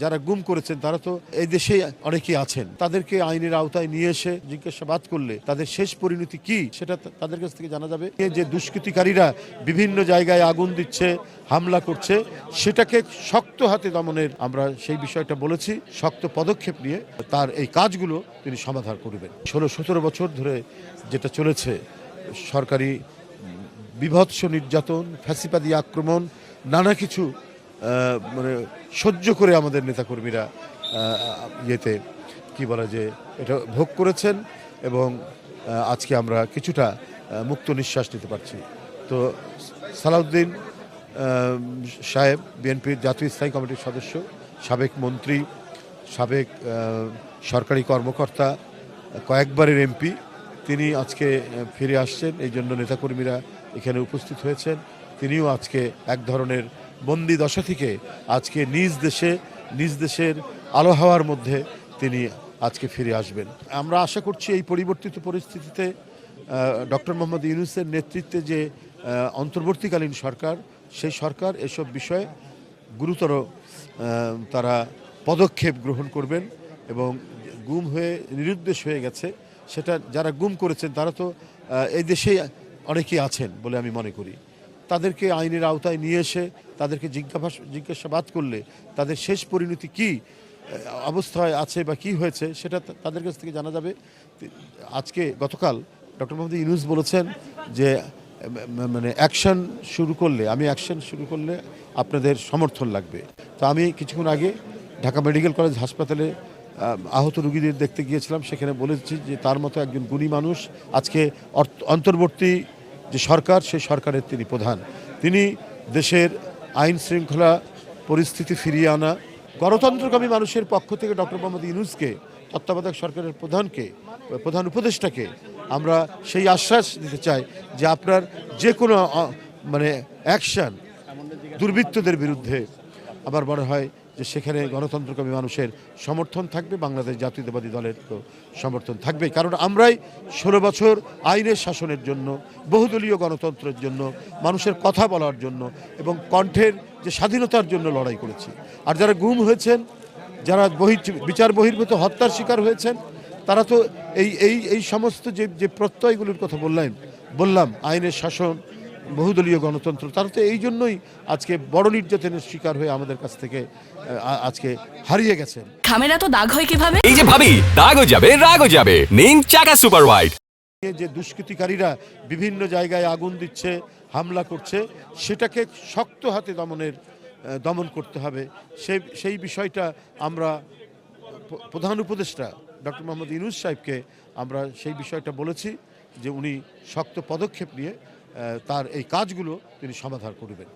যারা গুম করেছেন তারা তো এই দেশে অনেকেই আছেন, তাদেরকে আইনের আওতায় নিয়ে এসে জিজ্ঞাসাবাদ করলে তাদের শেষ পরিণতি কি সেটা তাদের কাছ থেকে জানা যাবে। যে দুষ্কৃতিকারীরা বিভিন্ন জায়গায় আগুন দিচ্ছে, হামলা করছে, সেটাকে শক্ত হাতে দমনের আমরা সেই বিষয়টা বলেছি। শক্ত পদক্ষেপ নিয়ে তার এই কাজগুলো তিনি সমাধান করবেন। 16-17 বছর ধরে যেটা চলেছে, সরকারি বিভৎস নির্যাতন, ফ্যাসিবাদী আক্রমণ, নানা কিছু মানে সহ্য করে আমাদের নেতাকর্মীরা ইয়েতে কি বলা যে এটা ভোগ করেছেন এবং আজকে আমরা কিছুটা মুক্ত নিঃশ্বাস নিতে পারছি। তো সালাউদ্দিন সাহেব বিএনপির জাতীয় স্থায়ী কমিটির সদস্য, সাবেক মন্ত্রী, সাবেক সরকারি কর্মকর্তা, কয়েকবারের এমপি, তিনি আজকে ফিরে আসছেন। এই জন্য নেতাকর্মীরা এখানে উপস্থিত হয়েছেন। তিনিও আজকে এক ধরনের বন্দি দশা থেকে আজকে নিজ দেশের আলো হাওয়ার মধ্যে তিনি আজকে ফিরে আসবেন। আমরা আশা করছি এই পরিবর্তিত পরিস্থিতিতে ডক্টর মোহাম্মদ ইউনূসের নেতৃত্বে যে অন্তর্বর্তীকালীন সরকার, সেই সরকার এসব বিষয়ে গুরুতর তারা পদক্ষেপ গ্রহণ করবেন এবং গুম হয়ে নিরুদ্দেশ হয়ে গেছে, সেটা যারা গুম করেছেন তারা তো এই দেশে অনেকেই আছেন বলে আমি মনে করি। তাদেরকে আইনের আওতায় নিয়ে এসে তাদেরকে জিজ্ঞাসাবাদ করলে তাদের শেষ পরিণতি কি অবস্থায় আছে বা কি হয়েছে সেটা তাদের কাছ থেকে জানা যাবে। গতকাল ডক্টর মোহাম্মদ ইউনূস বলেছেন যে মানে অ্যাকশন শুরু করলে আপনাদের সমর্থন লাগবে। তো আমি কিছুক্ষণ আগে ঢাকা মেডিকেল কলেজ হাসপাতালে আহত রোগীদের দেখতে গিয়েছিলাম, সেখানে বলেছি যে তার মতো একজন গুণী মানুষ আজকে অন্তর্বর্তী যে সরকার, সেই সরকারের তিনি প্রধান। তিনি দেশের আইন শৃঙ্খলা পরিস্থিতি ফিরিয়ে আনা, গণতন্ত্রকামী মানুষের পক্ষ থেকে ডক্টর মোহাম্মদ ইউনূসকে, তত্ত্বাবধায়ক সরকারের প্রধান উপদেষ্টাকে আমরা সেই আশ্বাস দিতে চাই যে আপনার যে কোনো মানে অ্যাকশন দুর্বৃত্তদের বিরুদ্ধে আমার মনে হয় যে সেখানে গণতন্ত্রকামী মানুষের সমর্থন থাকবে, বাংলাদেশ জাতীয়তাবাদী দলের সমর্থন থাকবে। কারণ আমরাই 16 বছর আইনের শাসনের জন্য, বহুদলীয় গণতন্ত্রের জন্য, মানুষের কথা বলার জন্য এবং কণ্ঠের যে স্বাধীনতার জন্য লড়াই করেছি। আর যারা গুম হয়েছেন, যারা বিচার বহির্ভূত হত্যার শিকার হয়েছেন, তারা তো এই সমস্ত যে প্রত্যয়গুলোর কথা বললাম, আইনের শাসন, বহুদলীয় গণতন্ত্র, তারা তো এই জন্যই আজকে বড় নির্যাতনের শিকার হয়ে আমাদের কাছ থেকে আজকে হারিয়ে গেছেন। খামেরা তো দাগ হয় কিভাবে? এই যে ভাবি, দাগও যাবে রাগও যাবে, নিন চাকা সুপার হোয়াইট। যে দুষ্কৃতিকারীরা বিভিন্ন জায়গায় আগুন দিচ্ছে, হামলা করছে, সেটাকে শক্ত হাতে দমন করতে হবে। সেই বিষয়টা আমরা প্রধান উপদেষ্টা ডক্টর মোহাম্মদ ইউনূস সাহেবকে আমরা সেই বিষয়টা বলেছি যে উনি শক্ত পদক্ষেপ নিয়ে তার এই কাজগুলো তিনি সমাধান করবেন।